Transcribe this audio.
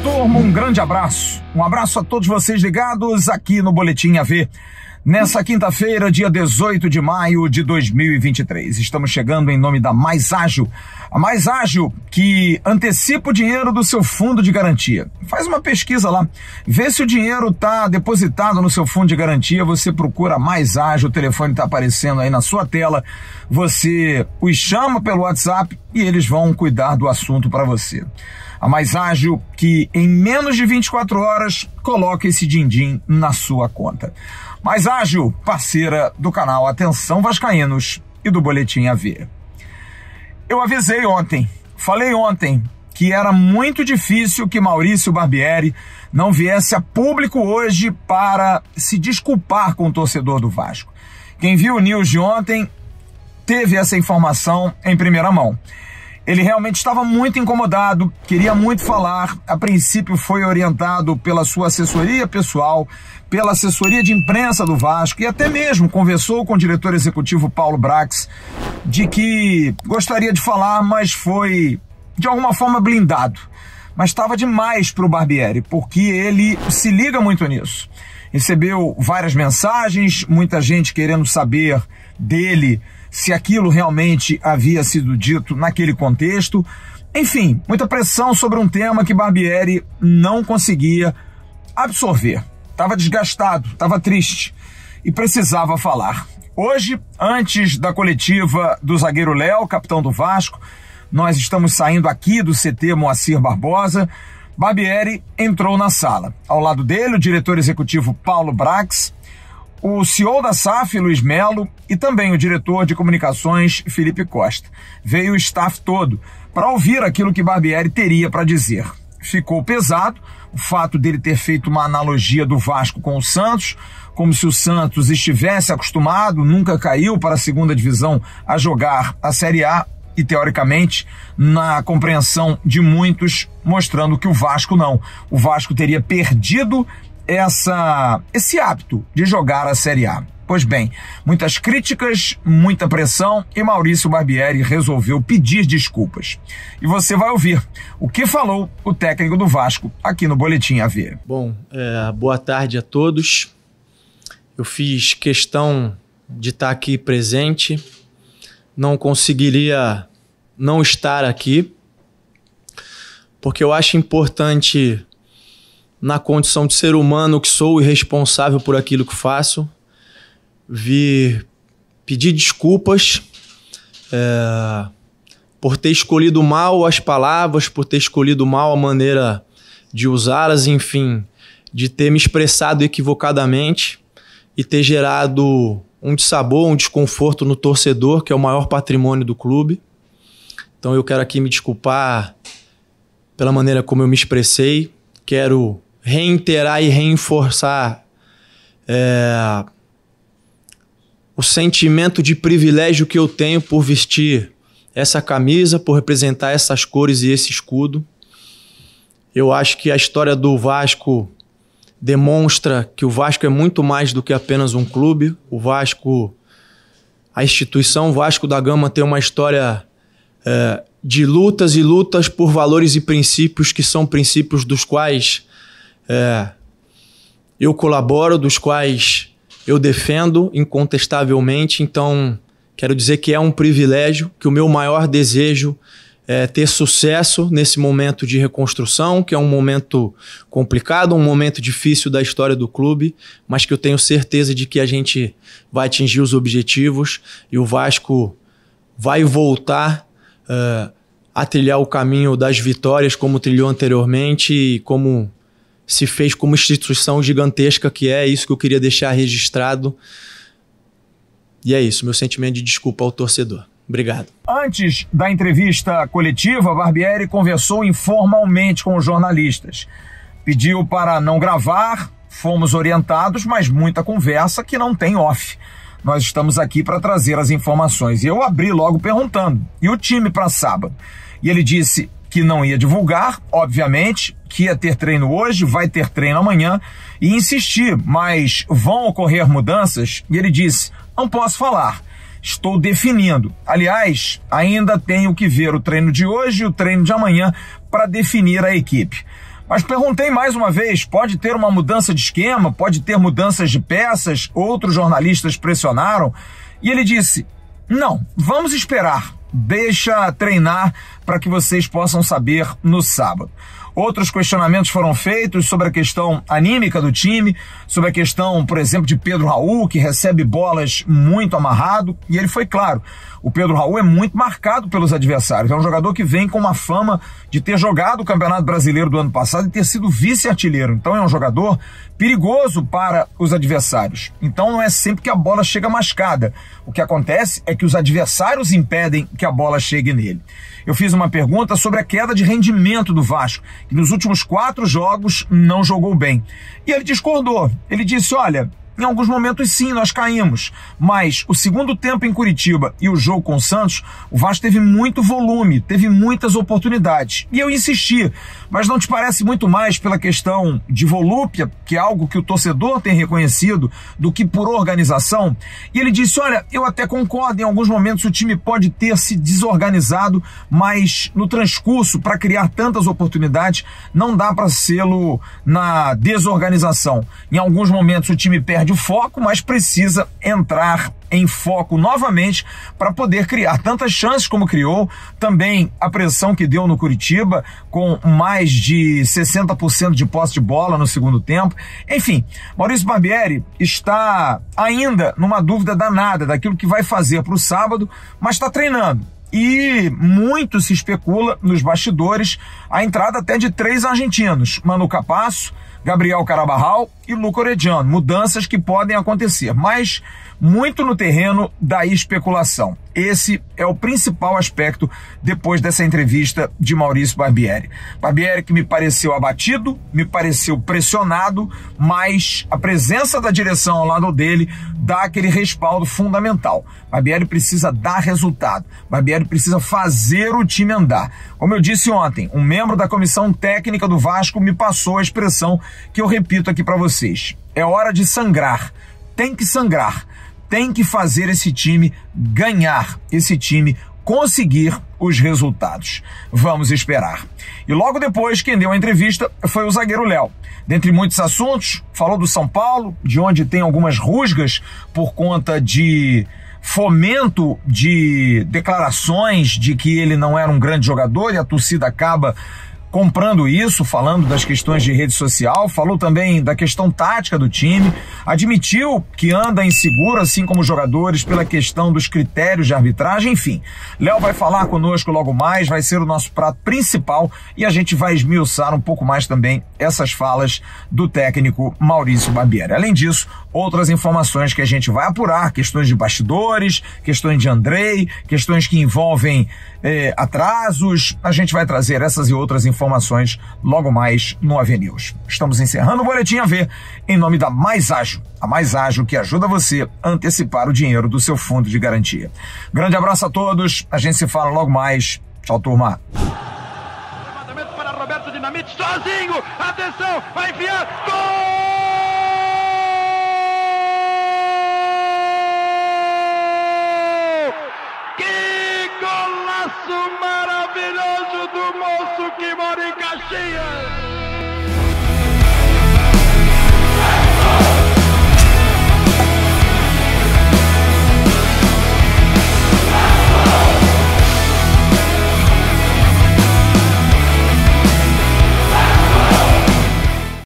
turma, um grande abraço. Um abraço a todos vocês ligados aqui no Boletim AV. Nessa quinta-feira, dia 18 de maio de 2023. Estamos chegando em nome da Mais Ágil. A Mais Ágil que antecipa o dinheiro do seu fundo de garantia. Faz uma pesquisa lá. Vê se o dinheiro está depositado no seu fundo de garantia. Você procura Mais Ágil. O telefone está aparecendo aí na sua tela. Você os chama pelo WhatsApp e eles vão cuidar do assunto para você. A Mais Ágil que em menos de 24 horas coloca esse din-din na sua conta. Mais Ágil, parceira do canal Atenção Vascaínos e do Boletim AV. Eu avisei ontem, falei ontem, que era muito difícil que Maurício Barbieri não viesse a público hoje para se desculpar com o torcedor do Vasco. Quem viu o news de ontem teve essa informação em primeira mão. Ele realmente estava muito incomodado, queria muito falar, a princípio foi orientado pela sua assessoria pessoal, pela assessoria de imprensa do Vasco e até mesmo conversou com o diretor executivo Paulo Brax de que gostaria de falar, mas foi de alguma forma blindado. Mas estava demais para o Barbieri, porque ele se liga muito nisso. Recebeu várias mensagens, muita gente querendo saber dele se aquilo realmente havia sido dito naquele contexto. Enfim, muita pressão sobre um tema que Barbieri não conseguia absorver. Estava desgastado, estava triste e precisava falar. Hoje, antes da coletiva do zagueiro Léo, capitão do Vasco, nós estamos saindo aqui do CT Moacir Barbosa. Barbieri entrou na sala. Ao lado dele, o diretor executivo Paulo Brax, o CEO da SAF, Luiz Melo, e também o diretor de comunicações, Felipe Costa. Veio o staff todo para ouvir aquilo que Barbieri teria para dizer. Ficou pesado o fato dele ter feito uma analogia do Vasco com o Santos, como se o Santos estivesse acostumado, nunca caiu para a segunda divisão a jogar a Série A, e teoricamente, na compreensão de muitos, mostrando que o Vasco não. O Vasco teria perdido esse hábito de jogar a Série A. Pois bem, muitas críticas, muita pressão e Maurício Barbieri resolveu pedir desculpas. E você vai ouvir o que falou o técnico do Vasco aqui no Boletim AV. Bom, boa tarde a todos. Eu fiz questão de estar aqui presente. Não conseguiria não estar aqui, porque eu acho importante, na condição de ser humano que sou e responsável por aquilo que faço, vir pedir desculpas por ter escolhido mal as palavras, por ter escolhido mal a maneira de usá-las, enfim, de ter me expressado equivocadamente e ter gerado um dissabor, um desconforto no torcedor, que é o maior patrimônio do clube. Então eu quero aqui me desculpar pela maneira como eu me expressei, quero reiterar e reforçar o sentimento de privilégio que eu tenho por vestir essa camisa, por representar essas cores e esse escudo. Eu acho que a história do Vasco demonstra que o Vasco é muito mais do que apenas um clube. O Vasco, a instituição Vasco da Gama tem uma história de lutas e lutas por valores e princípios que são princípios dos quais eu colaboro, dos quais eu defendo incontestavelmente. Então, quero dizer que é um privilégio, que o meu maior desejo é ter sucesso nesse momento de reconstrução, que é um momento complicado, um momento difícil da história do clube, mas que eu tenho certeza de que a gente vai atingir os objetivos e o Vasco vai voltar a trilhar o caminho das vitórias como trilhou anteriormente e como se fez como instituição gigantesca que é. Isso que eu queria deixar registrado. E é isso, meu sentimento de desculpa ao torcedor. Obrigado. Antes da entrevista coletiva, Barbieri conversou informalmente com os jornalistas. Pediu para não gravar, fomos orientados, mas muita conversa que não tem off. Nós estamos aqui para trazer as informações. E eu abri logo perguntando, e o time para sábado? E ele disse que não ia divulgar, obviamente, que ia ter treino hoje, vai ter treino amanhã, e insistir, mas vão ocorrer mudanças? E ele disse, não posso falar, estou definindo. Aliás, ainda tenho que ver o treino de hoje e o treino de amanhã para definir a equipe. Mas perguntei mais uma vez, pode ter uma mudança de esquema, pode ter mudanças de peças, outros jornalistas pressionaram, e ele disse, não, vamos esperar, deixa treinar para que vocês possam saber no sábado. Outros questionamentos foram feitos sobre a questão anímica do time, sobre a questão, por exemplo, de Pedro Raul, que recebe bolas muito amarrado, e ele foi claro, o Pedro Raul é muito marcado pelos adversários, é um jogador que vem com uma fama de ter jogado o Campeonato Brasileiro do ano passado e ter sido vice-artilheiro, então é um jogador perigoso para os adversários, então não é sempre que a bola chega mascada, o que acontece é que os adversários impedem que a bola chegue nele. Eu fiz uma pergunta sobre a queda de rendimento do Vasco, que nos últimos 4 jogos não jogou bem. E ele discordou. Ele disse, olha, em alguns momentos sim, nós caímos, mas o segundo tempo em Curitiba e o jogo com o Santos, o Vasco teve muito volume, teve muitas oportunidades. E eu insisti, mas não te parece muito mais pela questão de volúpia, que é algo que o torcedor tem reconhecido, do que por organização? E ele disse, olha, eu até concordo, em alguns momentos o time pode ter se desorganizado, mas no transcurso, para criar tantas oportunidades, não dá para sê-lo na desorganização. Em alguns momentos o time perde o foco, mas precisa entrar em foco novamente para poder criar tantas chances como criou, também a pressão que deu no Curitiba, com mais de 60% de posse de bola no segundo tempo. Enfim, Maurício Barbieri está ainda numa dúvida danada daquilo que vai fazer para o sábado, mas está treinando. E muito se especula nos bastidores a entrada até de 3 argentinos, Manu Capasso, Gabriel Carabarral e Luca Orediano, mudanças que podem acontecer, mas muito no terreno da especulação. Esse é o principal aspecto depois dessa entrevista de Maurício Barbieri. Barbieri que me pareceu abatido, me pareceu pressionado, mas a presença da direção ao lado dele dá aquele respaldo fundamental. Barbieri precisa dar resultado, Barbieri precisa fazer o time andar. Como eu disse ontem, um membro da comissão técnica do Vasco me passou a expressão que eu repito aqui para vocês. É hora de sangrar, tem que sangrar. Tem que fazer esse time ganhar, esse time conseguir os resultados. Vamos esperar. E logo depois, quem deu a entrevista foi o zagueiro Léo. Dentre muitos assuntos, falou do São Paulo, de onde tem algumas rusgas por conta de fomento de declarações de que ele não era um grande jogador e a torcida acaba comprando isso, falando das questões de rede social, falou também da questão tática do time, admitiu que anda inseguro, assim como os jogadores, pela questão dos critérios de arbitragem, enfim. Léo vai falar conosco logo mais, vai ser o nosso prato principal e a gente vai esmiuçar um pouco mais também essas falas do técnico Maurício Barbieri. Além disso, outras informações que a gente vai apurar, questões de bastidores, questões de Andrei, questões que envolvem atrasos, a gente vai trazer essas e outras informações logo mais no AV News. Estamos encerrando o Boletim AV em nome da Mais Ágil, a Mais Ágil que ajuda você a antecipar o dinheiro do seu fundo de garantia. Grande abraço a todos, a gente se fala logo mais. Tchau, turma. Levantamento para Roberto Dinamite, sozinho, atenção, vai enfiar, gol! Maravilhoso do moço que mora em Caxias!